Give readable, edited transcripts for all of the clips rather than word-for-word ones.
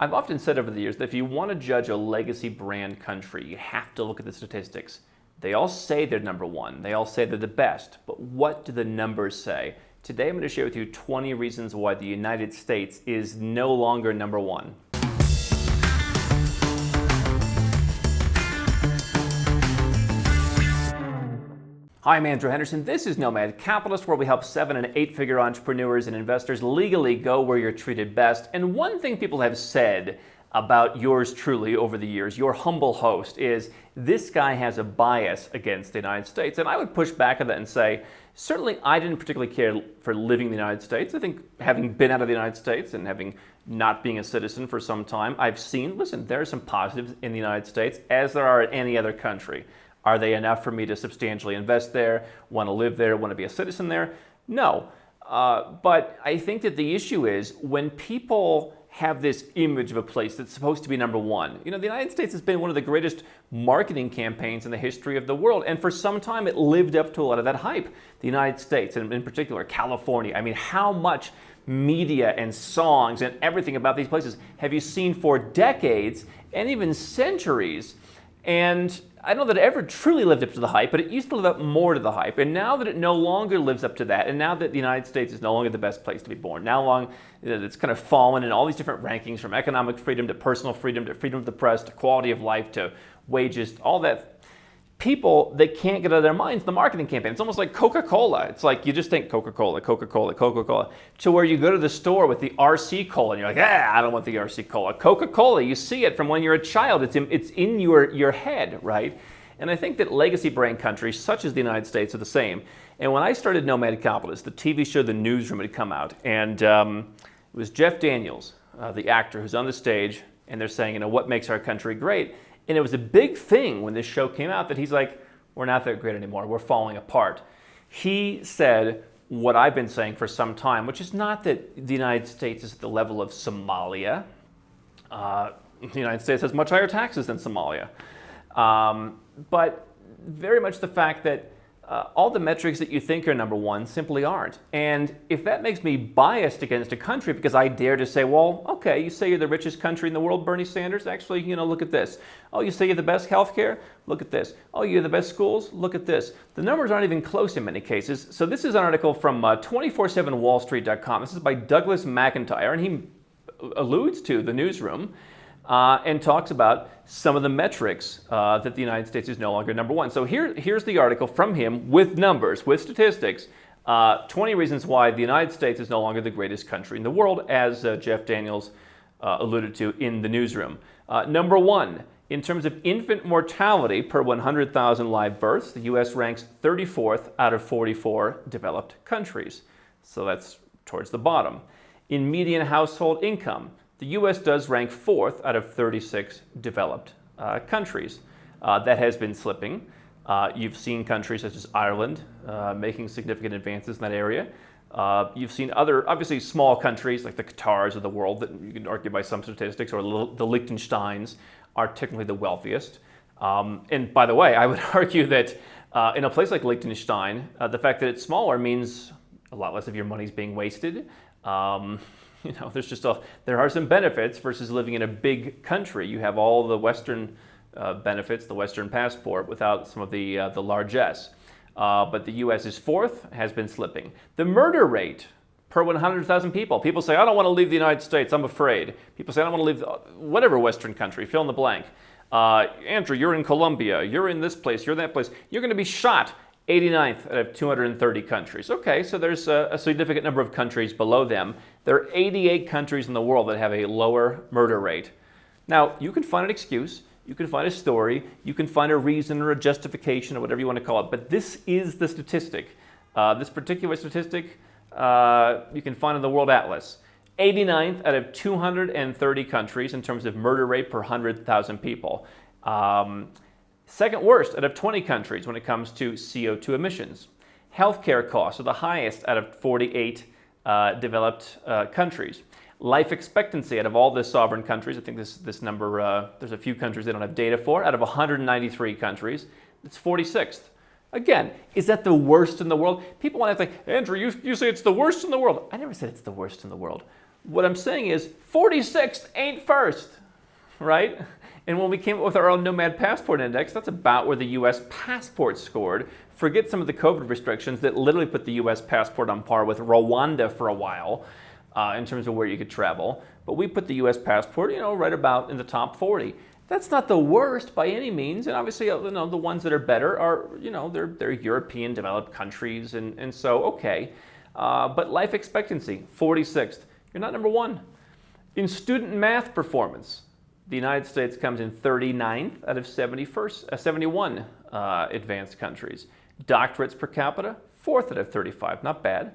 I've often said over the years that if you want to judge a legacy brand country, you have to look at the statistics. They all say they're number one. They all say they're the best. But what do the numbers say? Today I'm going to share with you 20 reasons why the United States is no longer number one. Hi, I'm Andrew Henderson. This is Nomad Capitalist, where we help 7- and 8-figure entrepreneurs and investors legally go where you're treated best. And one thing people have said about yours truly over the years, your humble host, is this guy has a bias against the United States. And I would push back on that and say, certainly I didn't particularly care for living in the United States. I think having been out of the United States and having not being a citizen for some time, I've seen, listen, there are some positives in the United States as there are in any other country. Are they enough for me to substantially invest there, want to live there, want to be a citizen there? No. But I think that the issue is when people have this image of a place that's supposed to be number one. You know, the United States has been one of the greatest marketing campaigns in the history of the world, and for some time it lived up to a lot of that hype. The United States, and in particular California, I mean, how much media and songs and everything about these places have you seen for decades and even centuries? And I don't know that it ever truly lived up to the hype, but it used to live up more to the hype. And now that it no longer lives up to that, and now that the United States is no longer the best place to be born, it's kind of fallen in all these different rankings, from economic freedom to personal freedom to freedom of the press to quality of life to wages, all that. People, they can't get out of their minds the marketing campaign. It's almost like Coca-Cola. It's like you just think Coca-Cola, Coca-Cola, Coca-Cola, to where you go to the store with the RC Cola and you're like, I don't want the RC Cola. Coca-Cola, you see it from when you're a child. It's in your head, right? And I think that legacy brand countries such as the United States are the same. And when I started Nomad Capitalist, the TV show The Newsroom had come out, and it was Jeff Daniels, the actor, who's on the stage, and they're saying, what makes our country great? And it was a big thing when this show came out that he's like, we're not that great anymore. We're falling apart. He said what I've been saying for some time, which is not that the United States is at the level of Somalia. The United States has much higher taxes than Somalia. But very much the fact that all the metrics that you think are number one simply aren't. And if that makes me biased against a country because I dare to say, well, okay, you say you're the richest country in the world, Bernie Sanders, actually, look at this. Oh, you say you're the best healthcare? Look at this. Oh, you're the best schools? Look at this. The numbers aren't even close in many cases. So this is an article from 247wallstreet.com. This is by Douglas McIntyre, and he alludes to the newsroom and talks about some of the metrics that the United States is no longer number one. So here's the article from him with numbers, with statistics, 20 reasons why the United States is no longer the greatest country in the world, as Jeff Daniels alluded to in the newsroom. Number one, in terms of infant mortality per 100,000 live births, the U.S. ranks 34th out of 44 developed countries. So that's towards the bottom. In median household income, the U.S. does rank 4th out of 36 developed countries. That has been slipping. You've seen countries such as Ireland making significant advances in that area. You've seen other, obviously, small countries like the Qatars of the world that you can argue by some statistics, or the Liechtensteins are technically the wealthiest. And by the way, I would argue that in a place like Liechtenstein, the fact that it's smaller means a lot less of your money is being wasted. There are some benefits versus living in a big country. You have all the Western benefits, the Western passport, without some of the largesse. But the U.S. is 4th, has been slipping. The murder rate per 100,000 people. People say, I don't want to leave the United States, I'm afraid. People say, I don't want to leave whatever Western country, fill in the blank. Andrew, you're in Colombia, you're in this place, you're in that place. You're going to be shot. 89th out of 230 countries. Okay, so there's a significant number of countries below them. There are 88 countries in the world that have a lower murder rate. Now, you can find an excuse, you can find a story, you can find a reason or a justification or whatever you want to call it, but this is the statistic. This particular statistic you can find in the World Atlas. 89th out of 230 countries in terms of murder rate per 100,000 people. Second worst out of 20 countries when it comes to CO2 emissions. Healthcare costs are the highest out of 48 developed countries. Life expectancy out of all the sovereign countries, I think this number, there's a few countries they don't have data for, out of 193 countries, it's 46th. Again, is that the worst in the world? People want to think, Andrew, you say it's the worst in the world. I never said it's the worst in the world. What I'm saying is 46th ain't first, right? And when we came up with our own Nomad Passport Index, that's about where the U.S. passport scored. Forget some of the COVID restrictions that literally put the U.S. passport on par with Rwanda for a while in terms of where you could travel. But we put the U.S. passport, right about in the top 40. That's not the worst by any means. And obviously, the ones that are better are, they're European developed countries. And so, okay. But life expectancy, 46th. You're not number one. In student math performance, the United States comes in 39th out of 71 advanced countries. Doctorates per capita, 4th out of 35, not bad.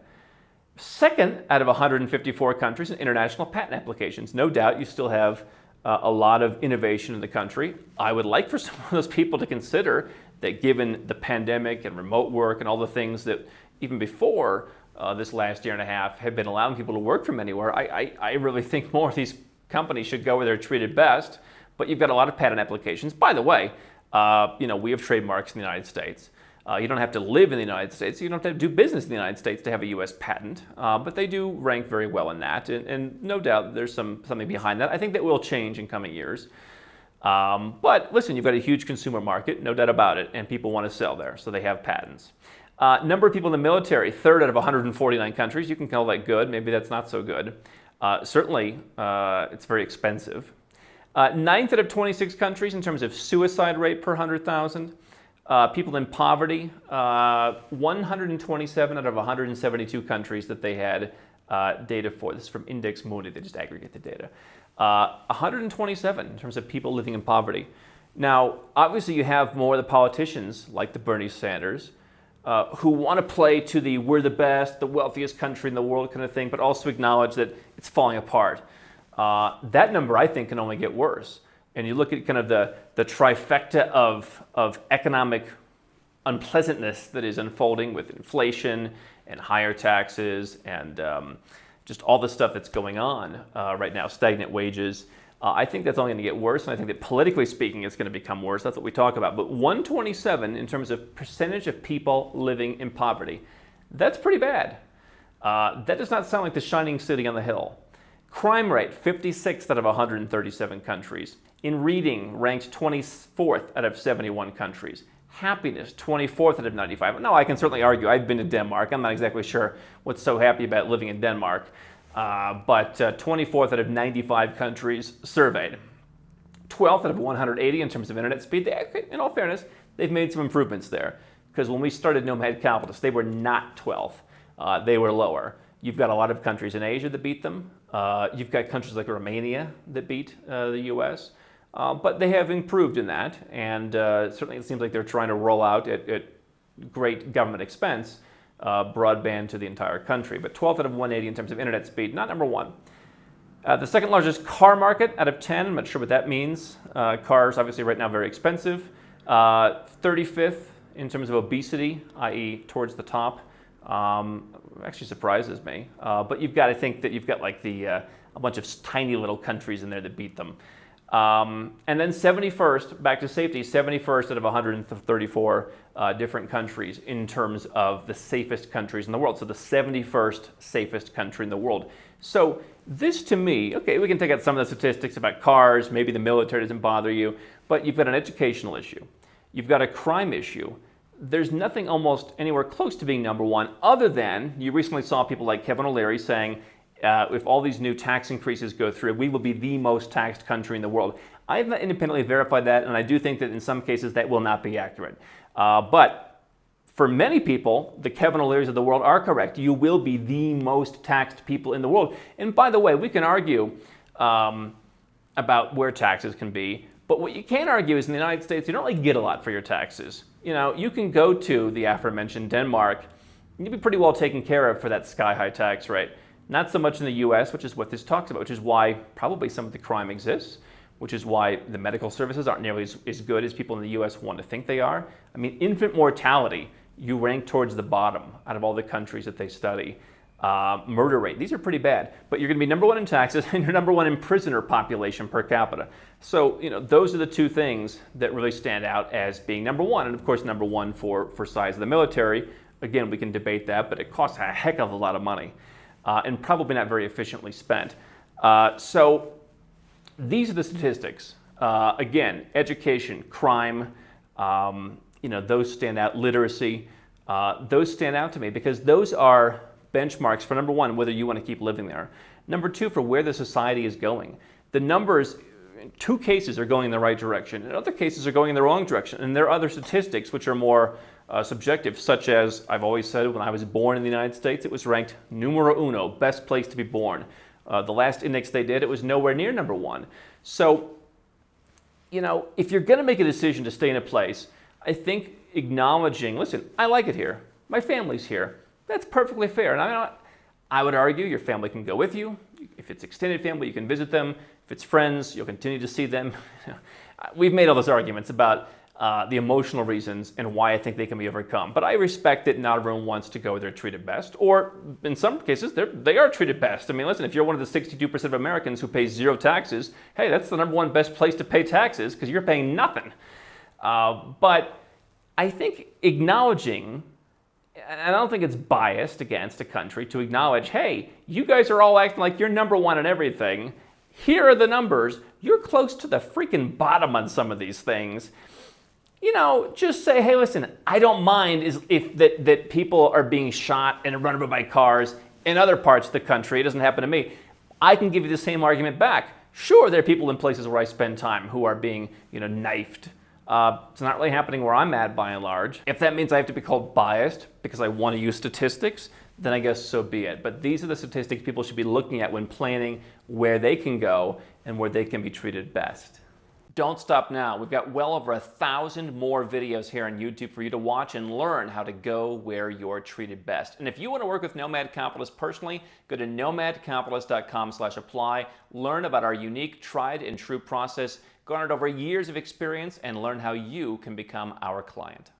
2nd out of 154 countries in international patent applications. No doubt you still have a lot of innovation in the country. I would like for some of those people to consider that given the pandemic and remote work and all the things that even before this last year and a half have been allowing people to work from anywhere, I really think more of these companies should go where they're treated best. But you've got a lot of patent applications. By the way, we have trademarks in the United States. You don't have to live in the United States. You don't have to do business in the United States to have a U.S. patent. But they do rank very well in that. And no doubt there's something behind that. I think that will change in coming years. But listen, you've got a huge consumer market, no doubt about it. And people want to sell there, so they have patents. Number of people in the military, 3rd out of 149 countries. You can call that good. Maybe that's not so good. Certainly, it's very expensive. 9th out of 26 countries in terms of suicide rate per 100,000. People in poverty, 127 out of 172 countries that they had data for. This is from Index Moody. They just aggregate the data. 127 in terms of people living in poverty. Now, obviously, you have more of the politicians, like the Bernie Sanders, who want to play to the we're the best, the wealthiest country in the world kind of thing, but also acknowledge that it's falling apart. That number, I think, can only get worse. And you look at kind of the trifecta of economic unpleasantness that is unfolding with inflation and higher taxes and just all the stuff that's going on right now, stagnant wages. I think that's only going to get worse, and I think that politically speaking, it's going to become worse. That's what we talk about. But 127 in terms of percentage of people living in poverty, that's pretty bad. That does not sound like the shining city on the hill. Crime rate, 56th out of 137 countries. In reading, ranked 24th out of 71 countries. Happiness, 24th out of 95. Now, I can certainly argue. I've been to Denmark. I'm not exactly sure what's so happy about living in Denmark. But 24th out of 95 countries surveyed. 12th out of 180 in terms of internet speed. In all fairness, they've made some improvements there. Because when we started Nomad Capitalist, they were not 12th. They were lower. You've got a lot of countries in Asia that beat them. You've got countries like Romania that beat the U.S. But they have improved in that. And certainly it seems like they're trying to roll out at great government expense broadband to the entire country. But 12th out of 180 in terms of internet speed, not number one. The second largest car market out of 10, I'm not sure what that means. Cars, obviously, right now very expensive. 35th in terms of obesity, i.e. towards the top. Actually surprises me. But you've got to think that you've got like a bunch of tiny little countries in there that beat them. And then 71st, back to safety, 71st out of 134 different countries in terms of the safest countries in the world. So the 71st safest country in the world. So this to me, okay, we can take out some of the statistics about cars, maybe the military doesn't bother you, but you've got an educational issue. You've got a crime issue. There's nothing almost anywhere close to being number one, other than you recently saw people like Kevin O'Leary saying, if all these new tax increases go through, we will be the most taxed country in the world. I have not independently verified that, and I do think that in some cases that will not be accurate. But for many people, the Kevin O'Learys of the world are correct. You will be the most taxed people in the world. And by the way, we can argue about where taxes can be, but what you can't argue is in the United States, you don't really get a lot for your taxes. You can go to the aforementioned Denmark, and you'll be pretty well taken care of for that sky-high tax rate. Not so much in the U.S., which is what this talks about, which is why probably some of the crime exists, which is why the medical services aren't nearly as good as people in the U.S. want to think they are. I mean, infant mortality, you rank towards the bottom out of all the countries that they study. Murder rate, these are pretty bad. But you're going to be number one in taxes, and you're number one in prisoner population per capita. So, those are the two things that really stand out as being number one. And of course, number one for size of the military. Again, we can debate that, but it costs a heck of a lot of money. and probably not very efficiently spent. So these are the statistics. Again, education, crime, those stand out. Literacy, those stand out to me because those are benchmarks for, number one, whether you want to keep living there. Number two, for where the society is going. The numbers, in two cases, are going in the right direction. In other cases, are going in the wrong direction. And there are other statistics which are more subjective, such as I've always said, when I was born in the United States, it was ranked numero uno, best place to be born. The last index they did, it was nowhere near number one. So, if you're going to make a decision to stay in a place, I think acknowledging, listen, I like it here. My family's here. That's perfectly fair. And I would argue your family can go with you. If it's extended family, you can visit them. If it's friends, you'll continue to see them. We've made all those arguments about the emotional reasons and why I think they can be overcome. But I respect that not everyone wants to go where they're treated best, or in some cases, they are treated best. I mean, listen, if you're one of the 62% of Americans who pays zero taxes, hey, that's the number one best place to pay taxes because you're paying nothing. But I think acknowledging, and I don't think it's biased against a country to acknowledge, hey, you guys are all acting like you're number one in everything. Here are the numbers. You're close to the freaking bottom on some of these things. Just say, hey, listen, I don't mind if that people are being shot and run over by cars in other parts of the country. It doesn't happen to me. I can give you the same argument back. Sure, there are people in places where I spend time who are being, knifed. It's not really happening where I'm at, by and large. If that means I have to be called biased because I want to use statistics, then I guess so be it. But these are the statistics people should be looking at when planning where they can go and where they can be treated best. Don't stop now. We've got well over 1,000 more videos here on YouTube for you to watch and learn how to go where you're treated best. And if you want to work with Nomad Capitalist personally, go to nomadcapitalist.com/apply, learn about our unique, tried and true process, garnered over years of experience, and learn how you can become our client.